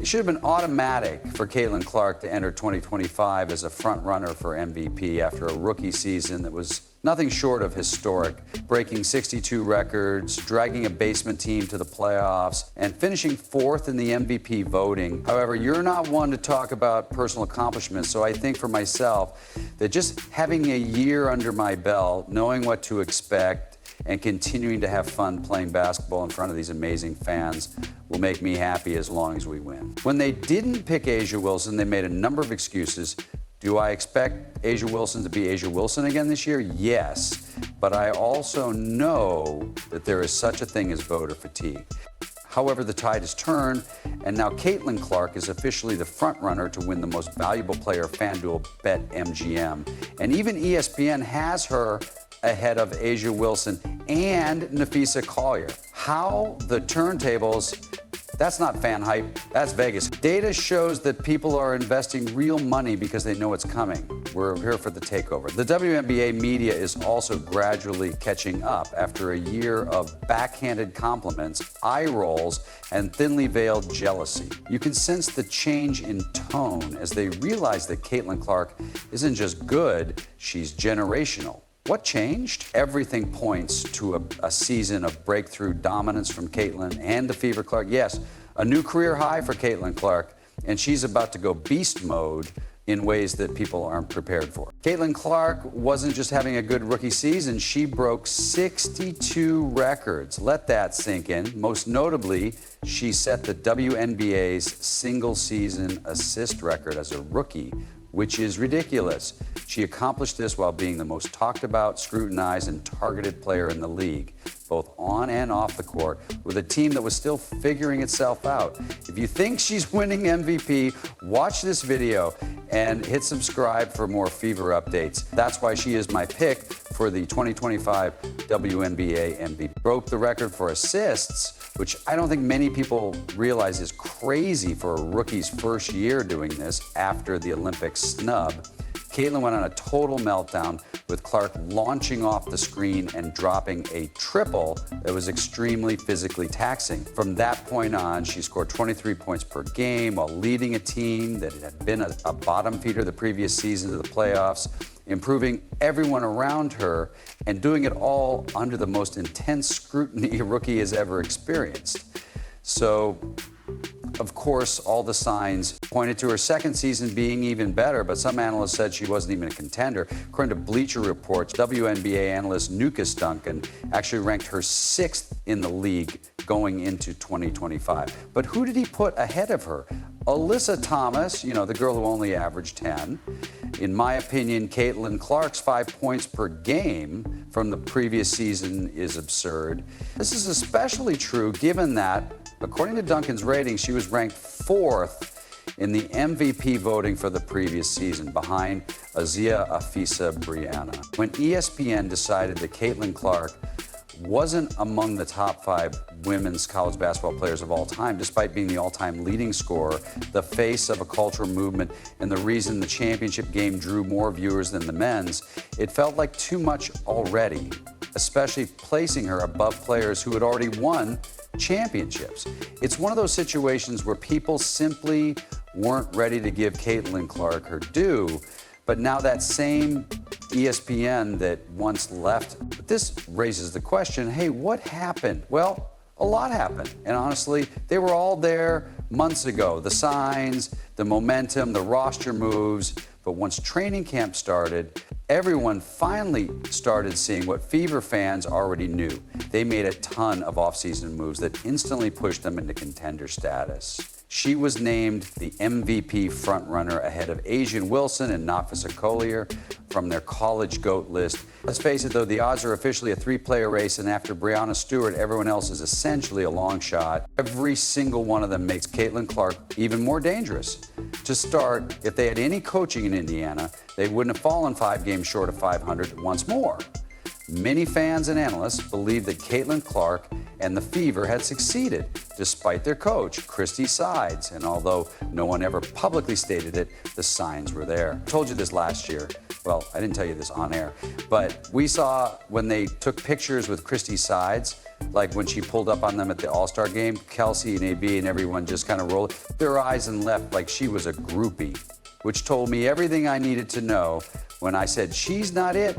It should have been automatic for Caitlin Clark to enter 2025 as a front runner for MVP after a rookie season that was nothing short of historic, breaking 62 records, dragging a basement team to the playoffs, and finishing fourth in the MVP voting. However, you're not one to talk about personal accomplishments, so I think for myself that just having a year under my belt, knowing what to expect, and continuing to have fun playing basketball in front of these amazing fans will make me happy as long as we win. When they didn't pick A'ja Wilson, they made a number of excuses. Do I expect A'ja Wilson to be A'ja Wilson again this year? Yes, but I also know that there is such a thing as voter fatigue. However, the tide has turned, and now Caitlin Clark is officially the front-runner to win the Most Valuable Player FanDuel Bet MGM. And even ESPN has her ahead of A'ja Wilson and Nafisa Collier. How the turntables, that's not fan hype, that's Vegas. Data shows that people are investing real money because they know it's coming. We're here for the takeover. The WNBA media is also gradually catching up after a year of backhanded compliments, eye rolls, and thinly veiled jealousy. You can sense the change in tone as they realize that Caitlin Clark isn't just good, she's generational. What changed? Everything points to a season of breakthrough dominance from Caitlin and the Fever Clark. Yes, a new career high for Caitlin Clark, and she's about to go beast mode in ways that people aren't prepared for. Caitlin Clark wasn't just having a good rookie season, she broke 62 records. Let that sink in. Most notably, she set the WNBA's single-season assist record as a rookie, which is ridiculous. She accomplished this while being the most talked about, scrutinized, and targeted player in the league, both on and off the court, with a team that was still figuring itself out. If you think she's winning MVP, watch this video and hit subscribe for more Fever updates. That's why she is my pick for the 2025 WNBA MVP. Broke the record for assists, which I don't think many people realize is crazy for a rookie's first year doing this after the Olympic snub. Caitlin went on a total meltdown, with Clark launching off the screen and dropping a triple that was extremely physically taxing. From that point on, she scored 23 points per game while leading a team that had been a bottom feeder the previous season to the playoffs, improving everyone around her, and doing it all under the most intense scrutiny a rookie has ever experienced. So, of course, all the signs pointed to her second season being even better, but some analysts said she wasn't even a contender. According to Bleacher Report's WNBA analyst Nukas Duncan actually ranked her 6th in the league going into 2025. But who did he put ahead of her? Alyssa Thomas, you know, the girl who only averaged 10. In my opinion, Caitlin Clark's 5 points per game from the previous season is absurd. This is especially true given that, according to Duncan's ratings, she was ranked 4th in the MVP voting for the previous season, behind Azia Afisa Brianna. When ESPN decided that Caitlin Clark wasn't among the top 5 women's college basketball players of all time, despite being the all-time leading scorer, the face of a cultural movement, and the reason the championship game drew more viewers than the men's, it felt like too much already, especially placing her above players who had already won championships. It's one of those situations where people simply weren't ready to give Caitlin Clark her due, but now that same ESPN that once left. But this raises the question, hey, what happened? Well, a lot happened. And honestly, they were all there months ago. The signs, the momentum, the roster moves. But once training camp started, everyone finally started seeing what Fever fans already knew. They made a ton of offseason moves that instantly pushed them into contender status. She was named the MVP frontrunner ahead of A'ja Wilson and Nafisa Collier from their college GOAT list. Let's face it, though, the odds are officially a 3-player race, and after Breanna Stewart, everyone else is essentially a long shot. Every single one of them makes Caitlin Clark even more dangerous. To start, if they had any coaching in Indiana, they wouldn't have fallen 5 games short of 500 once more. Many fans and analysts believe that Caitlin Clark and the Fever had succeeded, despite their coach, Christy Sides. And although no one ever publicly stated it, the signs were there. I told you this last year. Well, I didn't tell you this on air, but we saw when they took pictures with Christy Sides, Like when she pulled up on them at the All-Star game, Kelsey and AB and everyone just kind of rolled their eyes and left like she was a groupie, which told me everything I needed to know. When I said she's not it,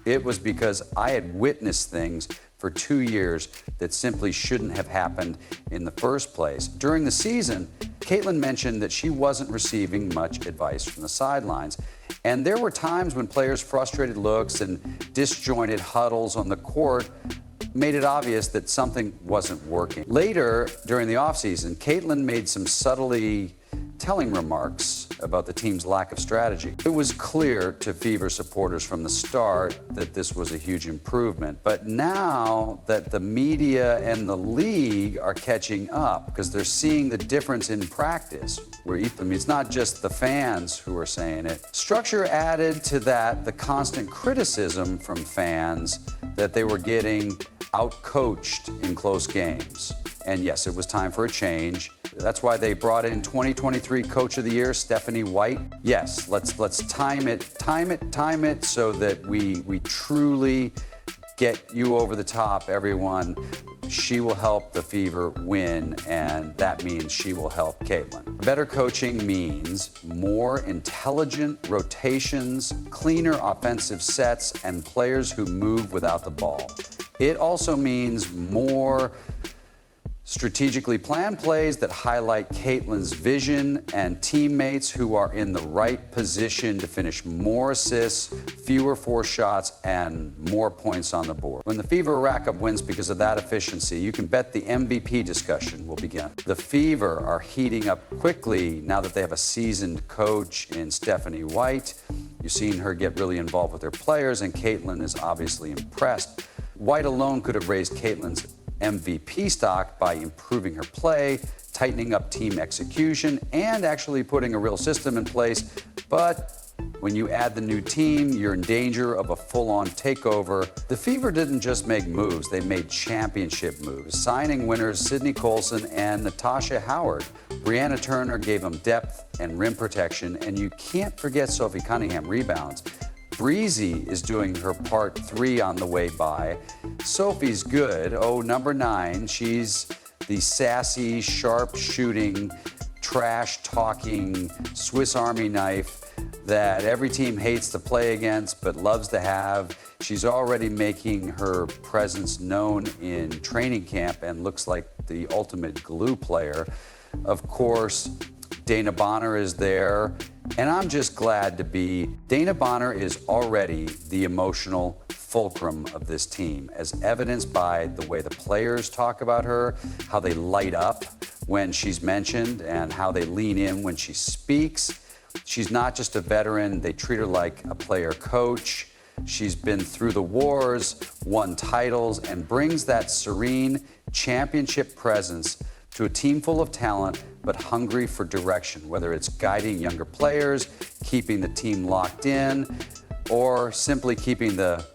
it was because I had witnessed things for 2 years that simply shouldn't have happened in the first place. During the season, Caitlin mentioned that she wasn't receiving much advice from the sidelines. And there were times when players' frustrated looks and disjointed huddles on the court made it obvious that something wasn't working. Later, during the offseason, Caitlin made some subtly telling remarks about the team's lack of strategy. It was clear to Fever supporters from the start that this was a huge improvement. But now that the media and the league are catching up because they're seeing the difference in practice, it's not just the fans who are saying it. Structure added to that the constant criticism from fans that they were getting out-coached in close games. And yes, it was time for a change. That's why they brought in 2023 Coach of the Year, Stephanie White. Yes, let's time it so that we truly get you over the top, everyone. She will help the Fever win, and that means she will help Caitlin. Better coaching means more intelligent rotations, cleaner offensive sets, and players who move without the ball. It also means more strategically planned plays that highlight Caitlin's vision and teammates who are in the right position to finish more assists, fewer forced shots, and more points on the board. When the Fever rack up wins because of that efficiency, you can bet the MVP discussion will begin. The Fever are heating up quickly now that they have a seasoned coach in Stephanie White. You've seen her get really involved with her players, and Caitlin is obviously impressed. White alone could have raised Caitlin's MVP stock by improving her play, tightening up team execution, and actually putting a real system in place. But when you add the new team, you're in danger of a full-on takeover. The Fever didn't just make moves, they made championship moves, signing winners Sydney Colson and Natasha Howard. Brianna Turner gave them depth and rim protection, and you can't forget Sophie Cunningham rebounds. Breezy is doing her part 3 on the way by. Sophie's good. Oh, number 9. She's the sassy, sharp-shooting, trash-talking Swiss Army knife that every team hates to play against but loves to have. She's already making her presence known in training camp and looks like the ultimate glue player. Of course, Dana Bonner is there, and I'm just glad to be. Dana Bonner is already the emotional fulcrum of this team, as evidenced by the way the players talk about her, how they light up when she's mentioned, and how they lean in when she speaks. She's not just a veteran, they treat her like a player coach. She's been through the wars, won titles, and brings that serene championship presence to a team full of talent, but hungry for direction, whether it's guiding younger players, keeping the team locked in, or simply keeping the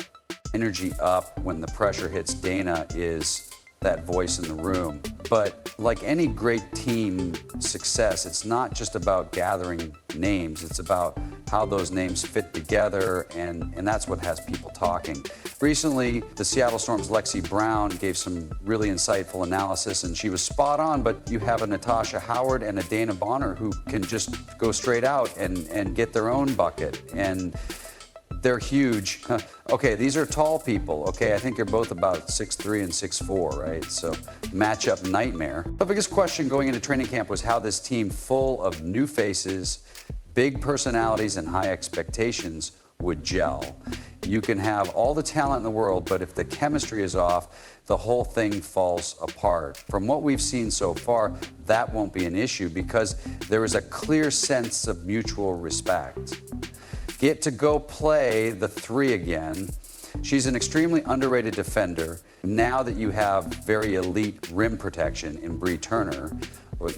energy up when the pressure hits. Dana is that voice in the room. But like any great team success, it's not just about gathering names, it's about how those names fit together, and that's what has people talking. Recently, the Seattle Storm's Lexi Brown gave some really insightful analysis, and she was spot on, but you have a Natasha Howard and a Dana Bonner who can just go straight out and get their own bucket, and they're huge. Okay, these are tall people. Okay, I think they're both about 6'3" and 6'4", right? So matchup nightmare. The biggest question going into training camp was how this team full of new faces, big personalities, and high expectations would gel. You can have all the talent in the world, but if the chemistry is off, the whole thing falls apart. From what we've seen so far, that won't be an issue because there is a clear sense of mutual respect. Get to go play the 3 again. She's an extremely underrated defender. Now that you have very elite rim protection in Bree Turner,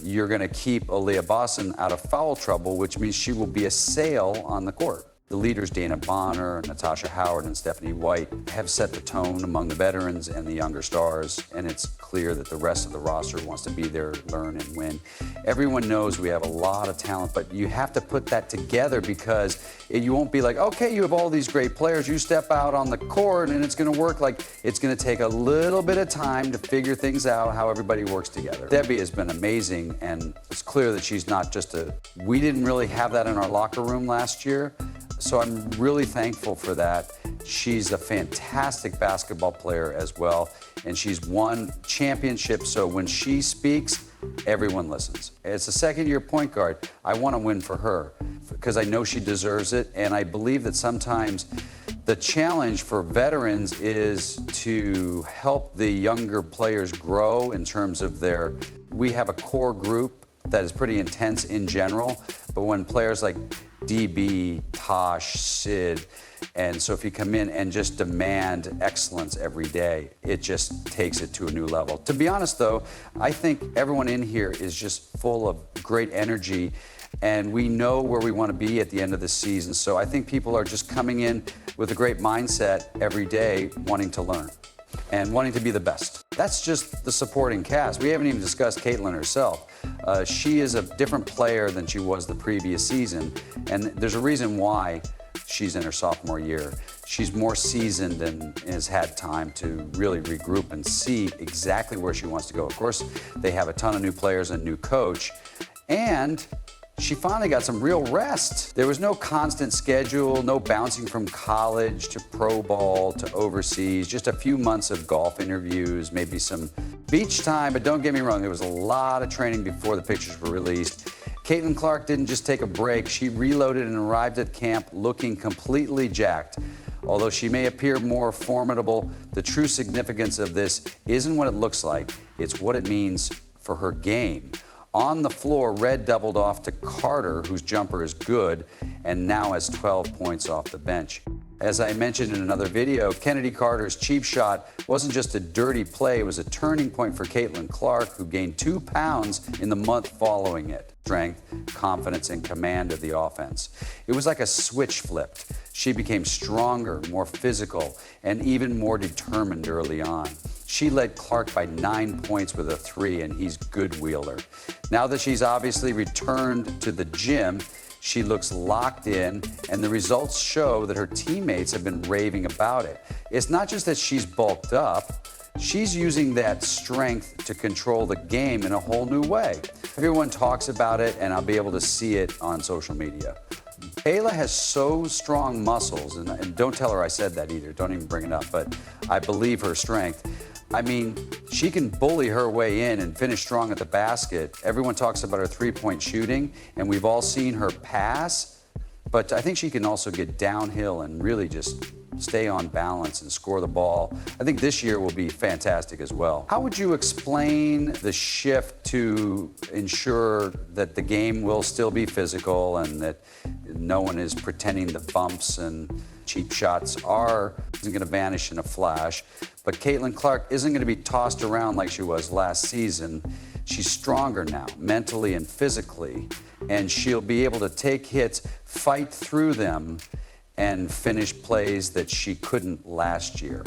you're going to keep Aaliyah Boston out of foul trouble, which means she will be a sail on the court. The leaders, Dana Bonner, Natasha Howard, and Stephanie White, have set the tone among the veterans and the younger stars, and it's clear that the rest of the roster wants to be there, learn, and win. Everyone knows we have a lot of talent, but you have to put that together because you won't be like, okay, you have all these great players, you step out on the court and it's going to work. Like, it's going to take a little bit of time to figure things out, how everybody works together. Debbie has been amazing, and it's clear that she's not just we didn't really have that in our locker room last year. So I'm really thankful for that. She's a fantastic basketball player as well, and she's won championships, so when she speaks, everyone listens. As a second-year point guard, I want to win for her because I know she deserves it, and I believe that sometimes the challenge for veterans is to help the younger players grow in terms of we have a core group that is pretty intense in general, but when players like DB, Tosh, Sid, and so if you come in and just demand excellence every day, it just takes it to a new level. To be honest, though, I think everyone in here is just full of great energy, and we know where we want to be at the end of the season. So I think people are just coming in with a great mindset every day, wanting to learn and wanting to be the best. That's just the supporting cast. We haven't even discussed Caitlin herself. She is a different player than she was the previous season, and there's a reason why she's in her sophomore year. She's more seasoned and has had time to really regroup and see exactly where she wants to go. Of course, they have a ton of new players and a new coach, and she finally got some real rest. There was no constant schedule, no bouncing from college to pro ball to overseas, just a few months of golf interviews, maybe some beach time, but don't get me wrong, there was a lot of training before the pictures were released. Caitlin Clark didn't just take a break, she reloaded and arrived at camp looking completely jacked. Although she may appear more formidable, the true significance of this isn't what it looks like, it's what it means for her game. On the floor, Red doubled off to Carter, whose jumper is good, and now has 12 points off the bench. As I mentioned in another video, Kennedy Carter's cheap shot wasn't just a dirty play, it was a turning point for Caitlin Clark, who gained 2 pounds in the month following it. Strength, confidence, and command of the offense. It was like a switch flipped. She became stronger, more physical, and even more determined early on. She led Clark by 9 points with a 3, and he's good wheeler. Now that she's obviously returned to the gym, she looks locked in, and the results show that her teammates have been raving about it. It's not just that she's bulked up, she's using that strength to control the game in a whole new way. Everyone talks about it, and I'll be able to see it on social media. Kayla has so strong muscles, and don't tell her I said that either, don't even bring it up, but I believe her strength. I mean, she can bully her way in and finish strong at the basket. Everyone talks about her three-point shooting, and we've all seen her pass, but I think she can also get downhill and really just stay on balance and score the ball. I think this year will be fantastic as well. How would you explain the shift to ensure that the game will still be physical and that no one is pretending the bumps and cheap shots isn't going to vanish in a flash, but Caitlin Clark isn't going to be tossed around like she was last season. She's stronger now, mentally and physically, and she'll be able to take hits, fight through them, and finish plays that she couldn't last year.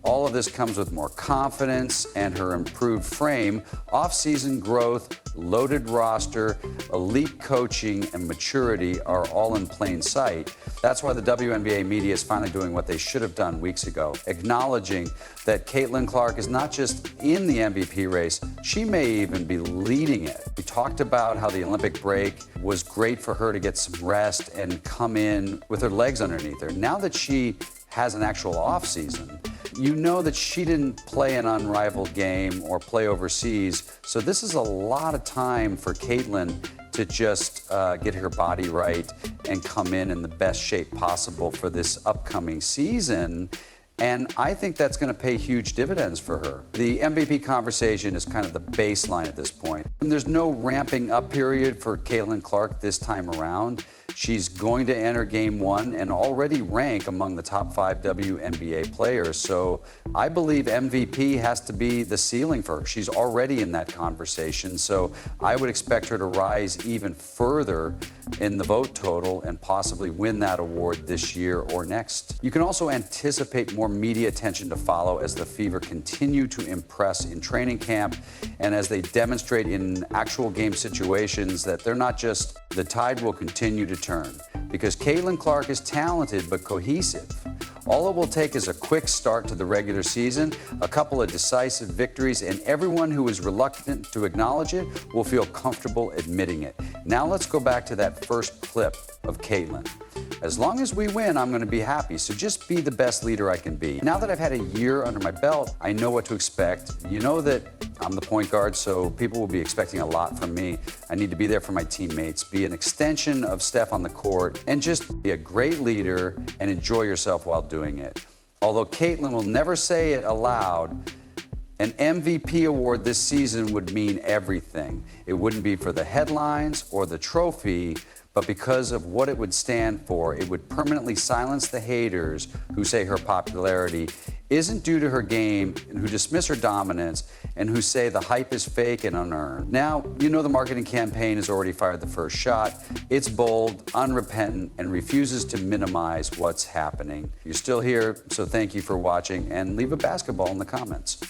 All of this comes with more confidence and her improved frame, off-season growth, loaded roster, elite coaching, and maturity are all in plain sight. That's why the WNBA media is finally doing what they should have done weeks ago, acknowledging that Caitlin Clark is not just in the MVP race, she may even be leading it. We talked about how the Olympic break was great for her to get some rest and come in with her legs underneath her. Now that she has an actual off-season, you know that she didn't play an unrivaled game or play overseas, so this is a lot of time for Caitlin to just get her body right and come in the best shape possible for this upcoming season. And I think that's going to pay huge dividends for her. The MVP conversation is kind of the baseline at this point. And there's no ramping up period for Caitlin Clark this time around. She's going to enter Game 1 and already rank among the top 5 WNBA players. So I believe MVP has to be the ceiling for her. She's already in that conversation. So I would expect her to rise even further in the vote total and possibly win that award this year or next. You can also anticipate more media attention to follow as the Fever continue to impress in training camp and as they demonstrate in actual game situations that they're not just, the tide will continue to turn. Because Caitlin Clark is talented but cohesive. All it will take is a quick start to the regular season, a couple of decisive victories, and everyone who is reluctant to acknowledge it will feel comfortable admitting it. Now let's go back to that first clip of Caitlin. As long as we win, I'm going to be happy, so just be the best leader I can be. Now that I've had a year under my belt, I know what to expect. You know that I'm the point guard, so people will be expecting a lot from me. I need to be there for my teammates, be an extension of Steph on the court, and just be a great leader and enjoy yourself while doing it. Although Caitlin will never say it aloud, an MVP award this season would mean everything. It wouldn't be for the headlines or the trophy, but because of what it would stand for. It would permanently silence the haters who say her popularity isn't due to her game and who dismiss her dominance and who say the hype is fake and unearned. Now, you know the marketing campaign has already fired the first shot. It's bold, unrepentant, and refuses to minimize what's happening. You're still here, so thank you for watching, and leave a basketball in the comments.